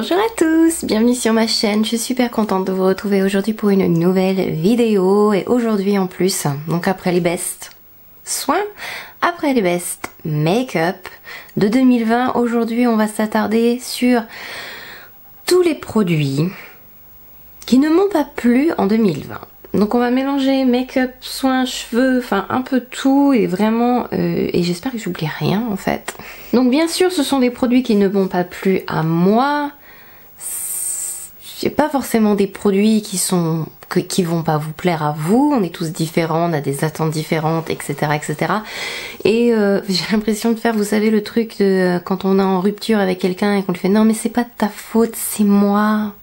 Bonjour à tous, bienvenue sur ma chaîne, je suis super contente de vous retrouver aujourd'hui pour une nouvelle vidéo et aujourd'hui en plus, donc après les best soins, après les best make-up de 2020, aujourd'hui on va s'attarder sur tous les produits qui ne m'ont pas plu en 2020. Donc on va mélanger make-up, soins, cheveux, enfin un peu tout et vraiment, et j'espère que j'oublie rien en fait. Donc bien sûr ce sont des produits qui ne m'ont pas plu à moi. C'est pas forcément des produits qui vont pas vous plaire à vous. On est tous différents, on a des attentes différentes, etc. etc. Et j'ai l'impression de faire, vous savez, le truc de quand on est en rupture avec quelqu'un et qu'on lui fait non mais c'est pas de ta faute, c'est moi.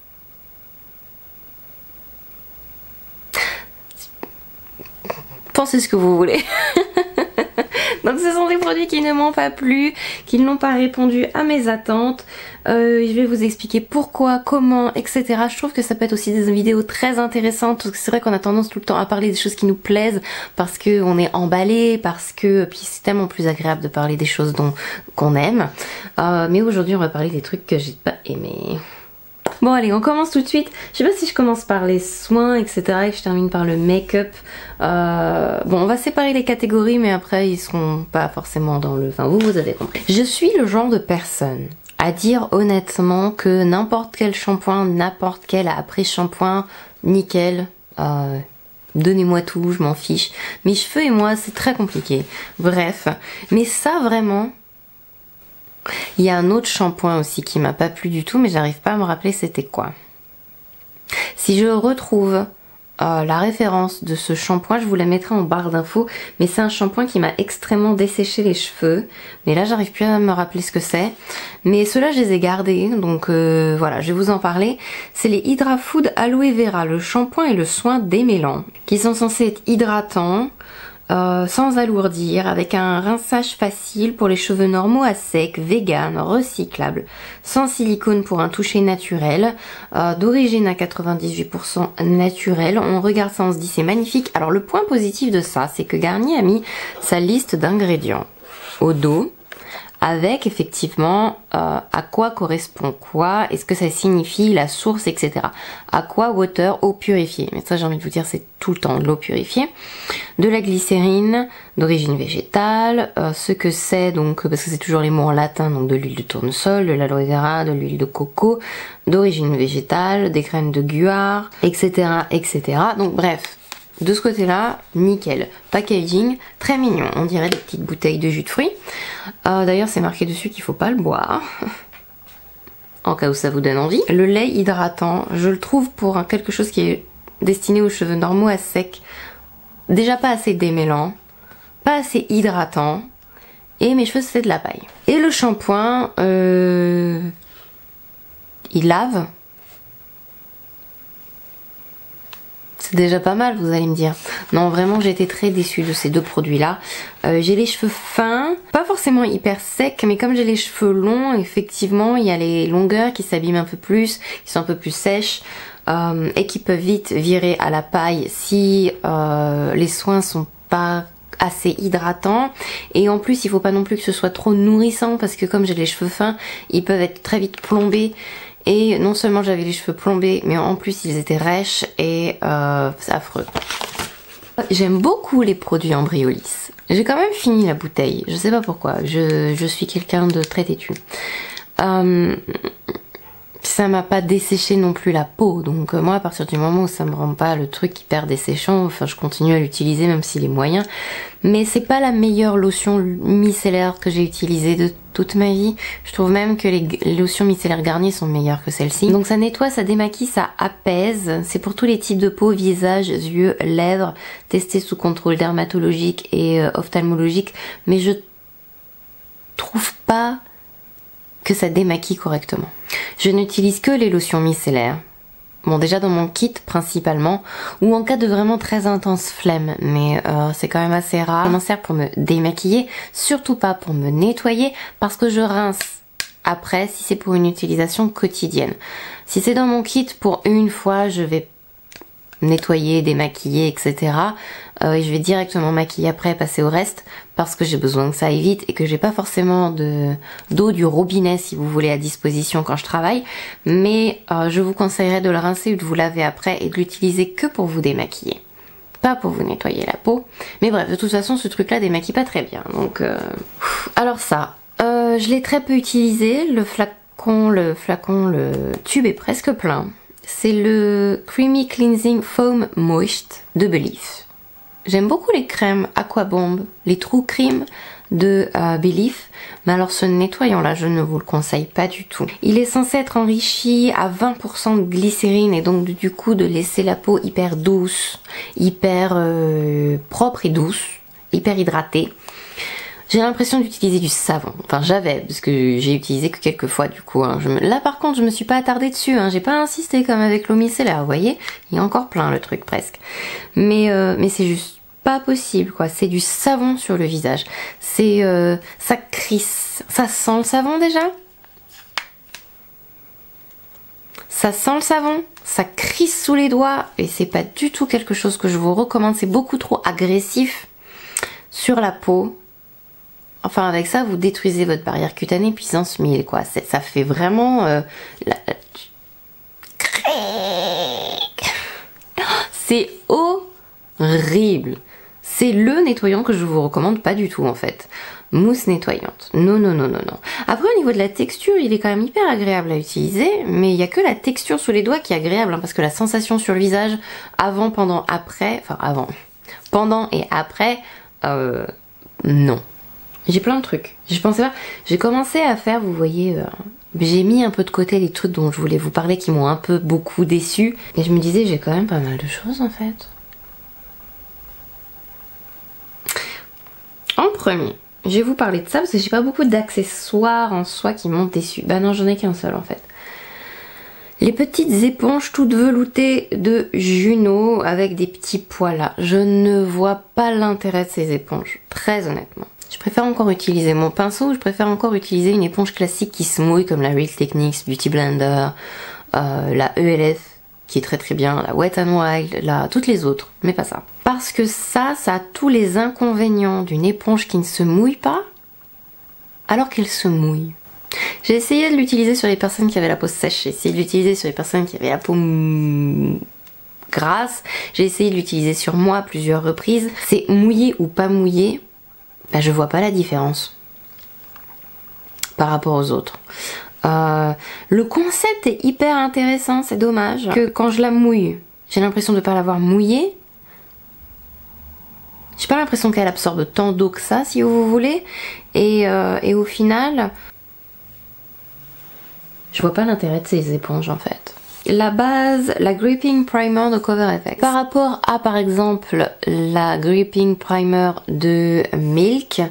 Pensez ce que vous voulez. Donc ce sont des produits qui ne m'ont pas plu, qui n'ont pas répondu à mes attentes. Je vais vous expliquer pourquoi, comment, etc. Je trouve que ça peut être aussi des vidéos très intéressantes parce que c'est vrai qu'on a tendance tout le temps à parler des choses qui nous plaisent parce qu'on est emballé, parce que puis c'est tellement plus agréable de parler des choses qu'on aime. Mais aujourd'hui on va parler des trucs que j'ai pas aimés. Bon allez, on commence tout de suite. Je sais pas si je commence par les soins, etc. et que je termine par le make-up. Bon, on va séparer les catégories, mais après ils seront pas forcément dans le... Enfin, vous avez compris. Je suis le genre de personne à dire honnêtement que n'importe quel shampoing, n'importe quel après-shampoing, nickel. Donnez-moi tout, je m'en fiche. Mes cheveux et moi, c'est très compliqué. Bref, mais ça vraiment... Il y a un autre shampoing aussi qui m'a pas plu du tout, mais j'arrive pas à me rappeler c'était quoi. Si je retrouve la référence de ce shampoing, je vous la mettrai en barre d'infos, mais c'est un shampoing qui m'a extrêmement desséché les cheveux. Mais là, j'arrive plus à me rappeler ce que c'est. Mais ceux-là, je les ai gardés, donc voilà, je vais vous en parler. C'est les Hydra Food Aloe Vera, le shampoing et le soin démêlant, qui sont censés être hydratants. Sans alourdir, avec un rinçage facile pour les cheveux normaux à sec, vegan, recyclable, sans silicone pour un toucher naturel, d'origine à 98% naturel. On regarde ça, on se dit c'est magnifique. Alors le point positif de ça, c'est que Garnier a mis sa liste d'ingrédients au dos, avec effectivement à quoi correspond quoi, est-ce que ça signifie la source, etc. Aqua, water, eau purifiée. Mais ça j'ai envie de vous dire c'est tout le temps de l'eau purifiée. De la glycérine d'origine végétale, ce que c'est donc, parce que c'est toujours les mots en latin, donc de l'huile de tournesol, de l'aloe vera, de l'huile de coco, d'origine végétale, des graines de guar, etc. etc. Donc bref. De ce côté-là, nickel. Packaging, très mignon. On dirait des petites bouteilles de jus de fruits. D'ailleurs, c'est marqué dessus qu'il faut pas le boire. En cas où ça vous donne envie. Le lait hydratant, je le trouve pour quelque chose qui est destiné aux cheveux normaux à sec. Déjà pas assez démêlant, pas assez hydratant. Et mes cheveux, c'est de la paille. Et le shampoing, il lave. C'est déjà pas mal, vous allez me dire. Non, vraiment, j'ai été très déçue de ces deux produits-là. J'ai les cheveux fins, pas forcément hyper secs, mais comme j'ai les cheveux longs, effectivement, il y a les longueurs qui s'abîment un peu plus, qui sont un peu plus sèches, et qui peuvent vite virer à la paille si les soins sont pas assez hydratants. Et en plus, il faut pas non plus que ce soit trop nourrissant, parce que comme j'ai les cheveux fins, ils peuvent être très vite plombés. Et non seulement j'avais les cheveux plombés, mais en plus ils étaient rêches et c'est affreux. J'aime beaucoup les produits Embryolisse. J'ai quand même fini la bouteille, je sais pas pourquoi, je suis quelqu'un de très têtu. Ça m'a pas desséché non plus la peau, donc moi à partir du moment où ça me rend pas le truc hyper desséchant, enfin je continue à l'utiliser même s'il est moyen. Mais c'est pas la meilleure lotion micellaire que j'ai utilisée de toute ma vie. Je trouve même que les lotions micellaires Garnier sont meilleures que celle-ci. Donc ça nettoie, ça démaquille, ça apaise. C'est pour tous les types de peau, visage, yeux, lèvres, testé sous contrôle dermatologique et ophtalmologique. Mais je trouve pas que ça démaquille correctement. Je n'utilise que les lotions micellaires. Bon, déjà dans mon kit principalement, ou en cas de vraiment très intense flemme, mais c'est quand même assez rare. Je m'en sers pour me démaquiller, surtout pas pour me nettoyer, parce que je rince après si c'est pour une utilisation quotidienne. Si c'est dans mon kit pour une fois, je vais nettoyer, démaquiller, etc. Et je vais directement maquiller après, passer au reste, parce que j'ai besoin que ça aille vite et que j'ai pas forcément d'eau du robinet, si vous voulez, à disposition quand je travaille. Mais je vous conseillerais de le rincer ou de vous laver après et de l'utiliser que pour vous démaquiller. Pas pour vous nettoyer la peau. Mais bref, de toute façon, ce truc-là démaquille pas très bien. Donc, alors ça, je l'ai très peu utilisé. Le tube est presque plein. C'est le Creamy Cleansing Foam Moist de Belif. J'aime beaucoup les crèmes Aquabomb, les True Cream de Belif, mais alors ce nettoyant là, je ne vous le conseille pas du tout. Il est censé être enrichi à 20% de glycérine et donc du coup de laisser la peau hyper douce, hyper propre et douce, hyper hydratée. J'ai l'impression d'utiliser du savon. Enfin, j'avais, parce que j'ai utilisé que quelques fois du coup. Hein. Là par contre, je me suis pas attardée dessus. Hein. J'ai pas insisté comme avec l'eau micellaire, vous voyez. Il y a encore plein le truc presque. Mais c'est juste pas possible quoi. C'est du savon sur le visage. C'est ça crisse. Ça sent le savon déjà. Ça sent le savon. Ça crisse sous les doigts et c'est pas du tout quelque chose que je vous recommande. C'est beaucoup trop agressif sur la peau. Enfin, avec ça, vous détruisez votre barrière cutanée puissance 1000, quoi. Ça fait vraiment... C'est horrible. C'est le nettoyant que je vous recommande pas du tout, en fait. Mousse nettoyante. Non, non, non, non, non. Après, au niveau de la texture, il est quand même hyper agréable à utiliser, mais il n'y a que la texture sous les doigts qui est agréable, hein, parce que la sensation sur le visage, avant, pendant, après... Enfin, avant. Pendant et après, non. J'ai plein de trucs. Je pensais pas. J'ai commencé à faire, vous voyez, j'ai mis un peu de côté les trucs dont je voulais vous parler qui m'ont un peu beaucoup déçu. Et je me disais, j'ai quand même pas mal de choses en fait. En premier, je vais vous parler de ça parce que j'ai pas beaucoup d'accessoires en soi qui m'ont déçu. Bah non, j'en ai qu'un seul en fait. Les petites éponges toutes veloutées de Juno avec des petits pois là. Je ne vois pas l'intérêt de ces éponges, très honnêtement. Je préfère encore utiliser mon pinceau, je préfère encore utiliser une éponge classique qui se mouille comme la Real Techniques Beauty Blender, la ELF qui est très très bien, la Wet n Wild, toutes les autres, mais pas ça. Parce que ça a tous les inconvénients d'une éponge qui ne se mouille pas alors qu'elle se mouille. J'ai essayé de l'utiliser sur les personnes qui avaient la peau sèche, j'ai essayé de l'utiliser sur les personnes qui avaient la peau grasse, j'ai essayé de l'utiliser sur moi à plusieurs reprises. C'est mouillé ou pas mouillé, bah, je vois pas la différence par rapport aux autres. Le concept est hyper intéressant, c'est dommage que quand je la mouille, j'ai l'impression de ne pas l'avoir mouillée. J'ai pas l'impression qu'elle absorbe tant d'eau que ça, si vous voulez. Et au final, je vois pas l'intérêt de ces éponges en fait. La base, la Gripping Primer de Cover FX. Par rapport à par exemple la Gripping Primer de Milk,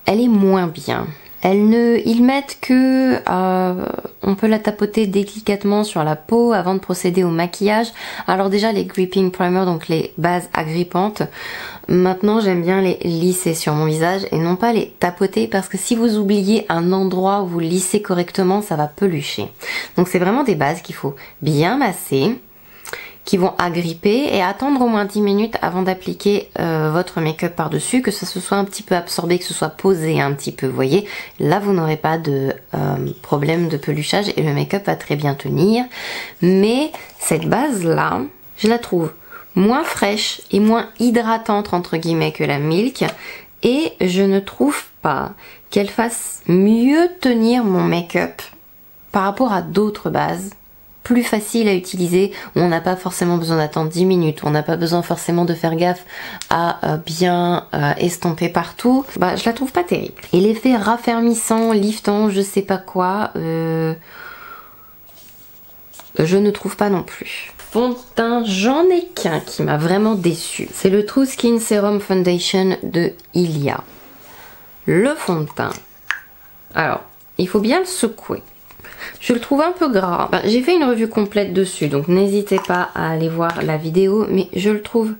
elle est moins bien. Ils mettent que on peut la tapoter délicatement sur la peau avant de procéder au maquillage. Alors déjà les Gripping Primer, donc les bases agrippantes, maintenant j'aime bien les lisser sur mon visage et non pas les tapoter parce que si vous oubliez un endroit où vous lissez correctement, ça va pelucher. Donc c'est vraiment des bases qu'il faut bien masser, qui vont agripper et attendre au moins 10 minutes avant d'appliquer votre make-up par-dessus, que ça se soit un petit peu absorbé, que ce soit posé un petit peu, vous voyez. Là, vous n'aurez pas de problème de peluchage et le make-up va très bien tenir. Mais cette base-là, je la trouve moins fraîche et moins hydratante, entre guillemets, que la Milk. Et je ne trouve pas qu'elle fasse mieux tenir mon make-up par rapport à d'autres bases plus facile à utiliser, où on n'a pas forcément besoin d'attendre 10 minutes, où on n'a pas besoin forcément de faire gaffe à bien estomper partout. Bah, je la trouve pas terrible. Et l'effet raffermissant, liftant, je sais pas quoi, je ne trouve pas non plus. Fond de teint, j'en ai qu'un qui m'a vraiment déçu. C'est le True Skin Serum Foundation de Ilia. Le fond de teint. Alors, il faut bien le secouer. Je le trouve un peu gras. Enfin, j'ai fait une revue complète dessus, donc n'hésitez pas à aller voir la vidéo, mais je le trouve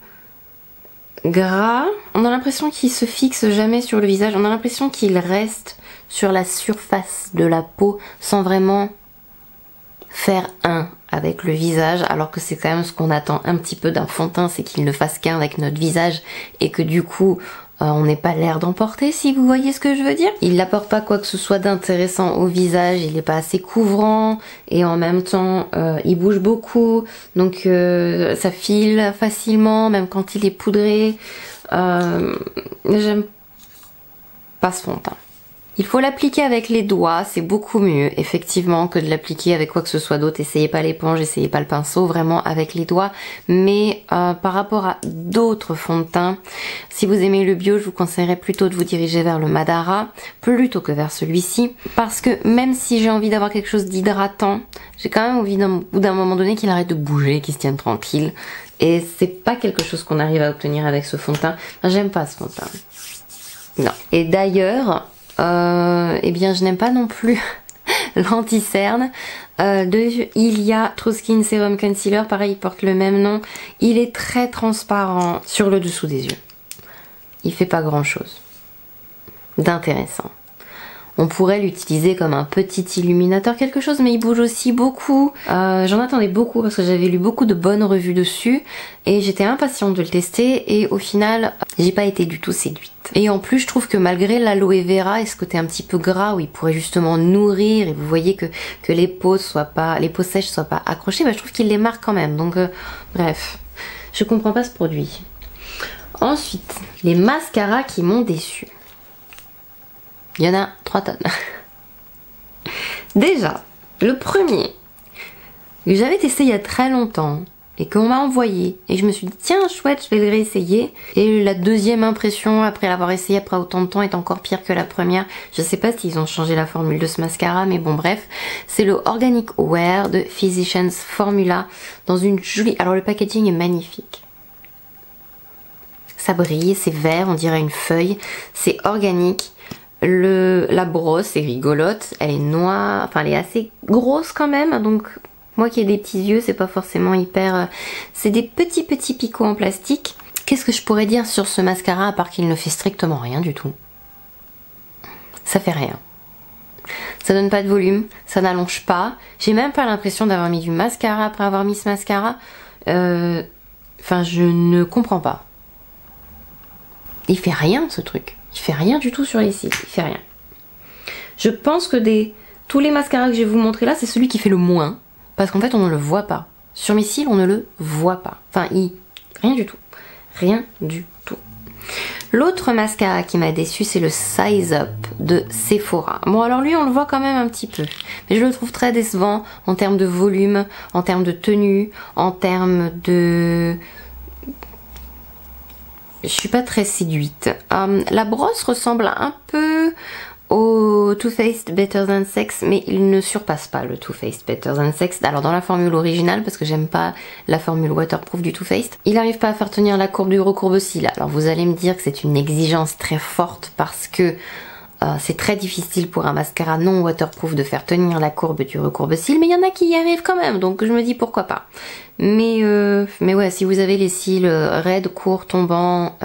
gras. On a l'impression qu'il se fixe jamais sur le visage, on a l'impression qu'il reste sur la surface de la peau sans vraiment faire un avec le visage, alors que c'est quand même ce qu'on attend un petit peu d'un fond de teint, c'est qu'il ne fasse qu'un avec notre visage et que du coup on n'ait pas l'air d'emporter, si vous voyez ce que je veux dire. Il n'apporte pas quoi que ce soit d'intéressant au visage, il n'est pas assez couvrant et en même temps il bouge beaucoup, donc ça file facilement, même quand il est poudré. J'aime pas ce fond de teint. Il faut l'appliquer avec les doigts, c'est beaucoup mieux effectivement que de l'appliquer avec quoi que ce soit d'autre. Essayez pas l'éponge, essayez pas le pinceau, vraiment avec les doigts. Mais par rapport à d'autres fonds de teint, si vous aimez le bio, je vous conseillerais plutôt de vous diriger vers le Madara plutôt que vers celui-ci. Parce que même si j'ai envie d'avoir quelque chose d'hydratant, j'ai quand même envie d'un moment donné qu'il arrête de bouger, qu'il se tienne tranquille. Et c'est pas quelque chose qu'on arrive à obtenir avec ce fond de teint. Enfin, j'aime pas ce fond de teint. Non. Et d'ailleurs... eh bien je n'aime pas non plus l'anti-cerne de Ilia True Skin Serum Concealer, pareil il porte le même nom. Il est très transparent sur le dessous des yeux, il fait pas grand chose d'intéressant. On pourrait l'utiliser comme un petit illuminateur, quelque chose, mais il bouge aussi beaucoup. J'en attendais beaucoup parce que j'avais lu beaucoup de bonnes revues dessus et j'étais impatiente de le tester et au final, j'ai pas été du tout séduite. Et en plus, je trouve que malgré l'aloe vera et ce côté un petit peu gras où il pourrait justement nourrir et vous voyez que les peaux sèches soient pas accrochées, bah, je trouve qu'il les marque quand même. Donc bref, je comprends pas ce produit. Ensuite, les mascaras qui m'ont déçue. Il y en a 3 tonnes. Déjà, le premier que j'avais testé il y a très longtemps et qu'on m'a envoyé et je me suis dit tiens chouette, je vais le réessayer. Et la deuxième impression après l'avoir essayé après autant de temps est encore pire que la première. Je sais pas s'ils ont changé la formule de ce mascara, mais bon bref, c'est le Organic Wear de Physicians Formula dans une jolie... Alors le packaging est magnifique. Ça brille, c'est vert, on dirait une feuille, c'est organique. La brosse est rigolote, elle est noire, enfin elle est assez grosse quand même, donc moi qui ai des petits yeux, c'est pas forcément hyper... C'est des petits picots en plastique. Qu'est-ce que je pourrais dire sur ce mascara à part qu'il ne fait strictement rien du tout? Ça fait rien. Ça donne pas de volume, ça n'allonge pas. J'ai même pas l'impression d'avoir mis du mascara après avoir mis ce mascara. Enfin, je ne comprends pas. Il fait rien ce truc. Il fait rien du tout sur les cils, il fait rien. Je pense que tous les mascaras que je vais vous montrer là, c'est celui qui fait le moins. Parce qu'en fait, on ne le voit pas. Sur mes cils, on ne le voit pas. Enfin, rien du tout. Rien du tout. L'autre mascara qui m'a déçu, c'est le Size Up de Sephora. Bon, alors lui, on le voit quand même un petit peu. Mais je le trouve très décevant en termes de volume, en termes de tenue, en termes de... Je suis pas très séduite. La brosse ressemble un peu au Too Faced Better Than Sex, mais il ne surpasse pas le Too Faced Better Than Sex. Alors dans la formule originale, parce que j'aime pas la formule waterproof du Too Faced, il n'arrive pas à faire tenir la courbe du recourbe-cils. Alors vous allez me dire que c'est une exigence très forte parce que c'est très difficile pour un mascara non waterproof de faire tenir la courbe du recourbe-cils, mais il y en a qui y arrivent quand même, donc je me dis pourquoi pas. Mais ouais, si vous avez les cils raides, courts, tombants,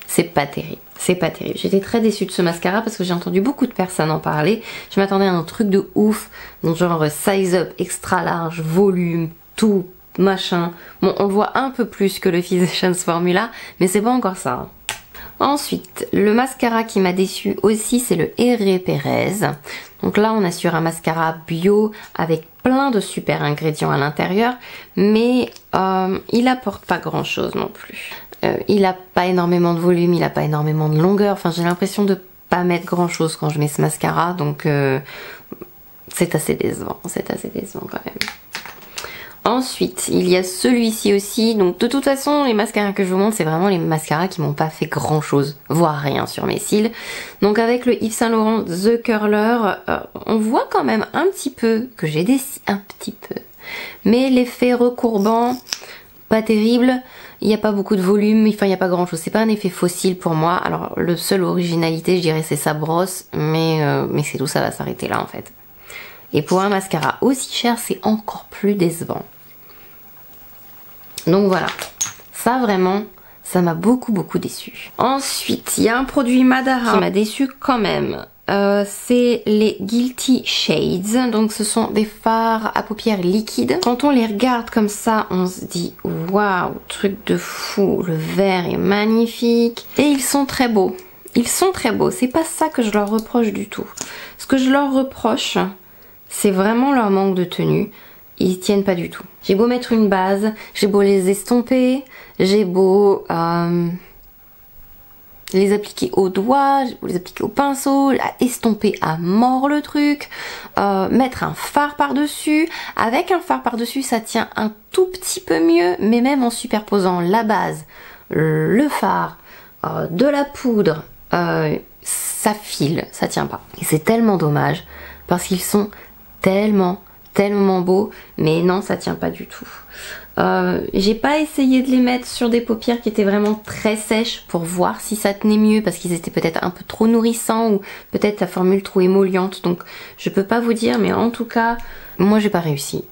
c'est pas terrible. C'est pas terrible. J'étais très déçue de ce mascara parce que j'ai entendu beaucoup de personnes en parler. Je m'attendais à un truc de ouf, donc genre size up, extra large, volume, tout, machin. Bon, on le voit un peu plus que le Physicians Formula, mais c'est pas encore ça. Hein. Ensuite, le mascara qui m'a déçu aussi, c'est le Herré Perez. Donc là, on a sur un mascara bio avec plein de super ingrédients à l'intérieur, mais il apporte pas grand chose non plus. Il a pas énormément de volume, il a pas énormément de longueur. Enfin, j'ai l'impression de pas mettre grand chose quand je mets ce mascara, donc c'est assez décevant. C'est assez décevant quand même. Ensuite, il y a celui-ci aussi. Donc de toute façon, les mascaras que je vous montre, c'est vraiment les mascaras qui m'ont pas fait grand chose, voire rien sur mes cils. Donc avec le Yves Saint Laurent The Curler, on voit quand même un petit peu que j'ai des cils, un petit peu. Mais l'effet recourbant, pas terrible. Il n'y a pas beaucoup de volume, enfin il n'y a pas grand chose. C'est pas un effet fossile pour moi. Alors le seul originalité, je dirais, c'est sa brosse, mais c'est tout, ça va s'arrêter là en fait. Et pour un mascara aussi cher, c'est encore plus décevant. Donc voilà, ça vraiment, ça m'a beaucoup déçu. Ensuite, il y a un produit Madara qui m'a déçu quand même. c'est les Guilty Shades. Donc ce sont des fards à paupières liquides. Quand on les regarde comme ça, on se dit waouh, truc de fou, le vert est magnifique. Et ils sont très beaux. Ils sont très beaux, c'est pas ça que je leur reproche du tout. Ce que je leur reproche, c'est vraiment leur manque de tenue. Ils tiennent pas du tout. J'ai beau mettre une base, j'ai beau les estomper, j'ai beau les appliquer au doigt, j'ai beau les appliquer au pinceau, estomper à mort le truc, mettre un fard par-dessus. Avec un fard par-dessus, ça tient un tout petit peu mieux, mais même en superposant la base, le fard, de la poudre, ça file, ça tient pas. Et c'est tellement dommage parce qu'ils sont tellement beaux, mais non, ça tient pas du tout. J'ai pas essayé de les mettre sur des paupières qui étaient vraiment très sèches pour voir si ça tenait mieux parce qu'ils étaient peut-être un peu trop nourrissants ou peut-être la formule trop émolliente, donc je peux pas vous dire, mais en tout cas moi j'ai pas réussi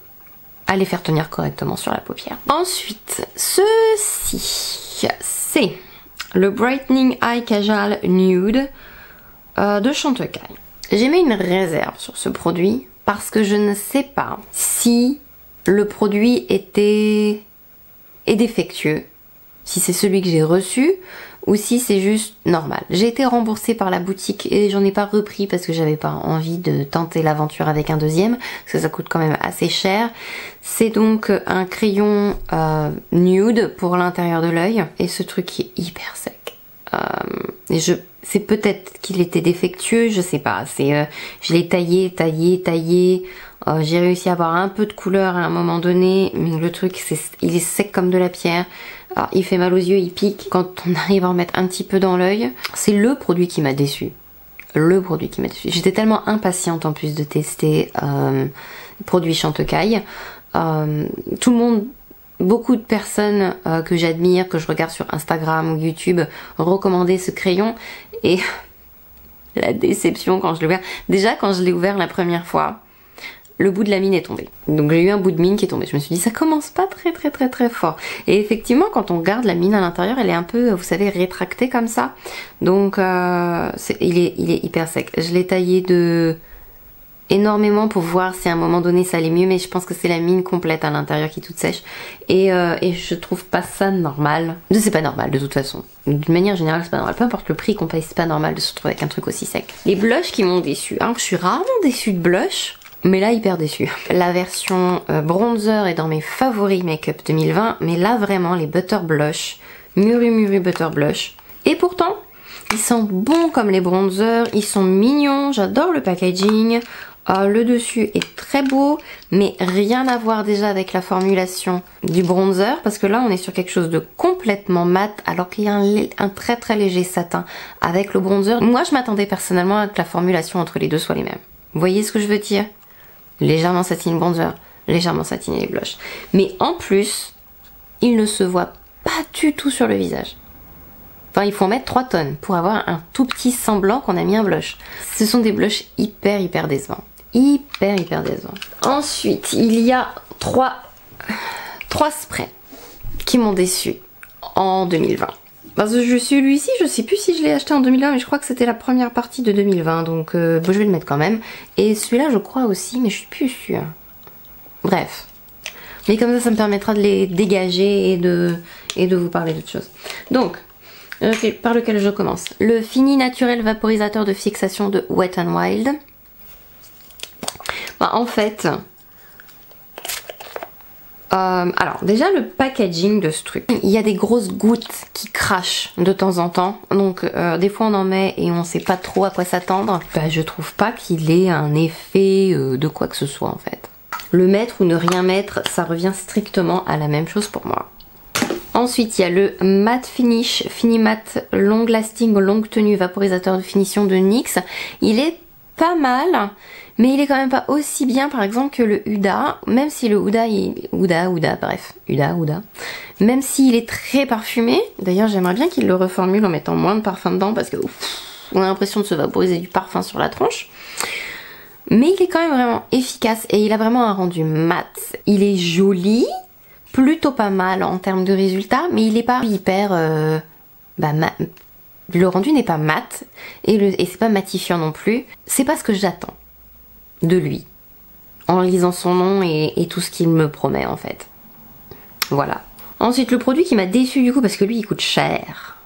à les faire tenir correctement sur la paupière. Ensuite, ceci c'est le Brightening Eye Casual Nude de Chantecaille. J'ai mis une réserve sur ce produit parce que je ne sais pas si le produit est défectueux, si c'est celui que j'ai reçu ou si c'est juste normal. J'ai été remboursée par la boutique et j'en ai pas repris parce que j'avais pas envie de tenter l'aventure avec un deuxième parce que ça coûte quand même assez cher. C'est donc un crayon nude pour l'intérieur de l'œil et ce truc est hyper sec. C'est peut-être qu'il était défectueux, je sais pas. Je l'ai taillé. J'ai réussi à avoir un peu de couleur à un moment donné, mais le truc, il est sec comme de la pierre. Alors, il fait mal aux yeux, il pique. Quand on arrive à en mettre un petit peu dans l'œil, c'est le produit qui m'a déçu. J'étais tellement impatiente en plus de tester produit Chantecaille. Tout le monde, beaucoup de personnes que j'admire, que je regarde sur Instagram ou YouTube, recommandaient ce crayon et la déception quand je l'ai ouvert. Déjà, quand je l'ai ouvert la première fois, le bout de la mine est tombé. Donc j'ai eu un bout de mine qui est tombé. Je me suis dit ça commence pas très fort. Et effectivement quand on garde la mine à l'intérieur, elle est un peu, vous savez, rétractée comme ça. Donc il est hyper sec. Je l'ai taillé énormément pour voir si à un moment donné ça allait mieux, mais je pense que c'est la mine complète à l'intérieur qui est toute sèche. Et je trouve pas ça normal. C'est pas normal de toute façon. D'une manière générale c'est pas normal. Peu importe le prix qu'on paye, c'est pas normal de se retrouver avec un truc aussi sec. Les blushs qui m'ont déçu. Alors je suis rarement déçue de blush. Mais là hyper déçue. La version bronzer est dans mes favoris make-up 2020, mais là vraiment les Butter Blush, Muri Butter Blush. Et pourtant, ils sont bons comme les bronzers, ils sont mignons, j'adore le packaging. Le dessus est très beau, mais rien à voir déjà avec la formulation du bronzer, parce que là on est sur quelque chose de complètement mat, alors qu'il y a un très léger satin avec le bronzer. Moi je m'attendais personnellement à que la formulation entre les deux soit les mêmes. Vous voyez ce que je veux dire? Légèrement satine bronzer, légèrement satiné les blushs. Mais en plus, il ne se voit pas du tout sur le visage. Enfin, il faut en mettre 3 tonnes pour avoir un tout petit semblant qu'on a mis un blush. Ce sont des blushs hyper décevants. Hyper décevants. Ensuite, il y a 3 sprays qui m'ont déçu en 2020. Parce que celui-ci, je sais plus si je l'ai acheté en 2020, mais je crois que c'était la première partie de 2020, donc je vais le mettre quand même. Et celui-là, je crois aussi, mais je suis plus sûre. Bref. Mais comme ça me permettra de les dégager et de vous parler d'autre chose. Donc, par lequel je commence. Le Fini Naturel Vaporisateur de fixation de Wet n Wild. En fait... alors déjà le packaging de ce truc, il y a des grosses gouttes qui crachent de temps en temps, donc des fois on en met et on sait pas trop à quoi s'attendre. Je trouve pas qu'il ait un effet de quoi que ce soit en fait. Le mettre ou ne rien mettre, ça revient strictement à la même chose pour moi. Ensuite il y a le Matte Finish Finimat Long Lasting Longue Tenue Vaporisateur de finition de NYX. Il est pas mal, mais il est quand même pas aussi bien par exemple que le Huda, même si le Huda, même s'il est très parfumé. D'ailleurs j'aimerais bien qu'il le reformule en mettant moins de parfum dedans parce que on a l'impression de se vaporiser du parfum sur la tronche. Mais il est quand même vraiment efficace et il a vraiment un rendu mat. Il est joli, plutôt pas mal en termes de résultats, mais il est pas hyper le rendu n'est pas mat et c'est pas matifiant non plus. C'est pas ce que j'attends de lui en lisant son nom et tout ce qu'il me promet en fait. Voilà. Ensuite, le produit qui m'a déçu du coup parce que lui il coûte cher.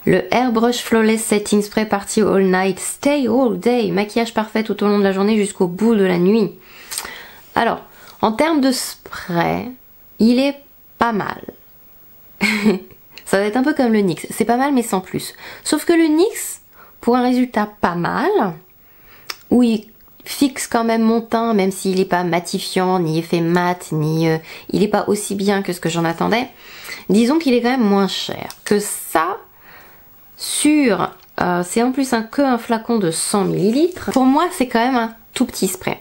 Le Airbrush Flawless Setting Spray Party All Night Stay All Day. Maquillage parfait tout au long de la journée jusqu'au bout de la nuit. Alors, en termes de spray, il est pas mal. Ça va être un peu comme le NYX. C'est pas mal mais sans plus. Sauf que le NYX, pour un résultat pas mal, où il fixe quand même mon teint, même s'il n'est pas matifiant, ni effet mat, ni il n'est pas aussi bien que ce que j'en attendais, disons qu'il est quand même moins cher. Que ça, sur... c'est en plus un flacon de 100 ml. Pour moi, c'est quand même un tout petit spray.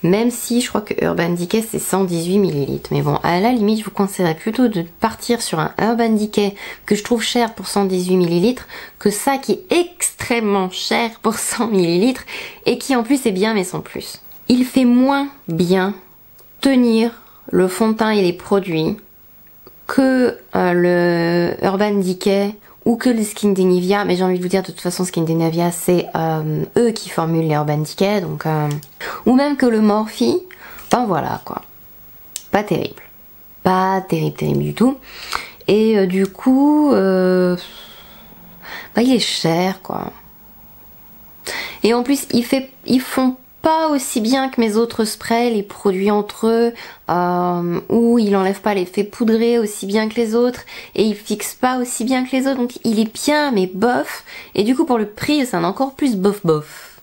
Même si je crois que Urban Decay c'est 118 ml. Mais bon, à la limite, je vous conseillerais plutôt de partir sur un Urban Decay que je trouve cher pour 118 ml que ça qui est extrêmement cher pour 100 ml et qui en plus est bien mais sans plus. Il fait moins bien tenir le fond de teint et les produits que le Urban Decay ou que le Skin de Nivea, mais j'ai envie de vous dire de toute façon Skin de Nivea c'est eux qui formulent les Urban Decay, donc ou même que le Morphe, enfin voilà quoi, pas terrible, pas terrible du tout, et du coup bah, il est cher quoi, et en plus ils font pas aussi bien que mes autres sprays, les produits entre eux, où il enlève pas l'effet poudré aussi bien que les autres, et il fixe pas aussi bien que les autres, donc il est bien mais bof, et du coup pour le prix c'est un encore plus bof.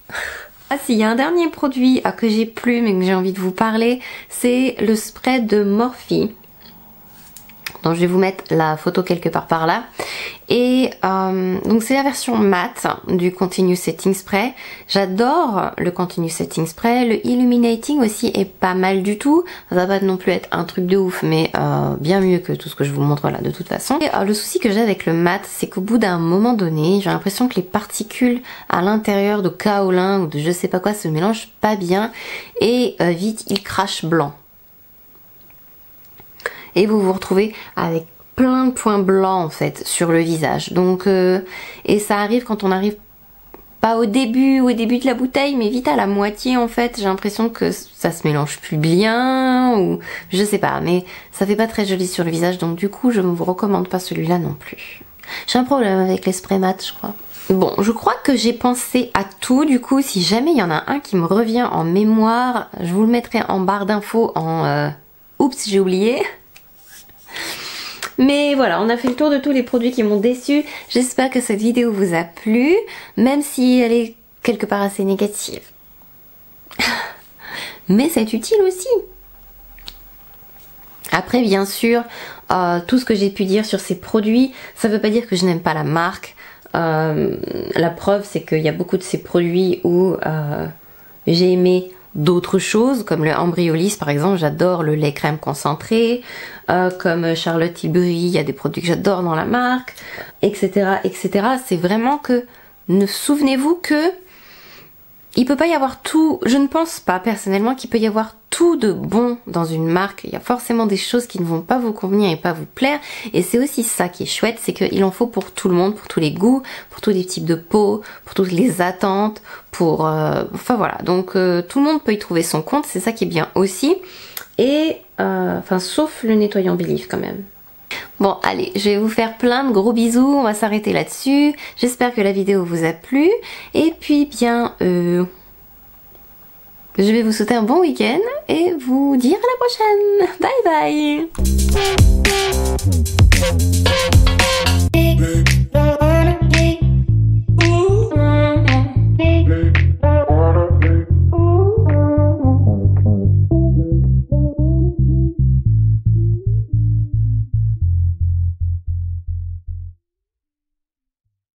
Ah si, il y a un dernier produit que j'ai plus mais que j'ai envie de vous parler, c'est le spray de Morphe. Donc je vais vous mettre la photo quelque part par là. Et donc c'est la version mat du Continuous Setting Spray. J'adore le Continuous Setting Spray. Le Illuminating aussi est pas mal du tout. Ça va pas non plus être un truc de ouf, mais bien mieux que tout ce que je vous montre là de toute façon. Et le souci que j'ai avec le mat, c'est qu'au bout d'un moment donné, j'ai l'impression que les particules à l'intérieur de kaolin ou de je sais pas quoi se mélangent pas bien. Et vite il crache blanc. Et vous vous retrouvez avec plein de points blancs en fait sur le visage. Donc et ça arrive quand on arrive pas au début de la bouteille, mais vite à la moitié en fait. J'ai l'impression que ça se mélange plus bien ou je sais pas, mais ça fait pas très joli sur le visage. Donc du coup je ne vous recommande pas celui-là non plus. J'ai un problème avec les sprays mat je crois. Bon, je crois que j'ai pensé à tout. Du coup, si jamais il y en a un qui me revient en mémoire, je vous le mettrai en barre d'infos en oups j'ai oublié. Mais voilà, on a fait le tour de tous les produits qui m'ont déçu. J'espère que cette vidéo vous a plu, même si elle est quelque part assez négative. Mais c'est utile aussi. Après, bien sûr, tout ce que j'ai pu dire sur ces produits, ça veut pas dire que je n'aime pas la marque. La preuve, c'est qu'il y a beaucoup de ces produits où j'ai aimé d'autres choses, comme le Embryolisse par exemple, j'adore le lait crème concentré, comme Charlotte Tilbury, il y a des produits que j'adore dans la marque, etc. etc. C'est vraiment que, souvenez-vous que il peut pas y avoir tout, je ne pense pas personnellement qu'il peut y avoir tout de bon dans une marque. Il y a forcément des choses qui ne vont pas vous convenir et pas vous plaire, et c'est aussi ça qui est chouette, c'est qu'il en faut pour tout le monde, pour tous les goûts, pour tous les types de peau, pour toutes les attentes, pour enfin voilà, donc tout le monde peut y trouver son compte, c'est ça qui est bien aussi, et enfin sauf le nettoyant Belif quand même. Bon allez, je vais vous faire plein de gros bisous, on va s'arrêter là-dessus. J'espère que la vidéo vous a plu. Et puis bien, je vais vous souhaiter un bon week-end et vous dire à la prochaine. Bye bye.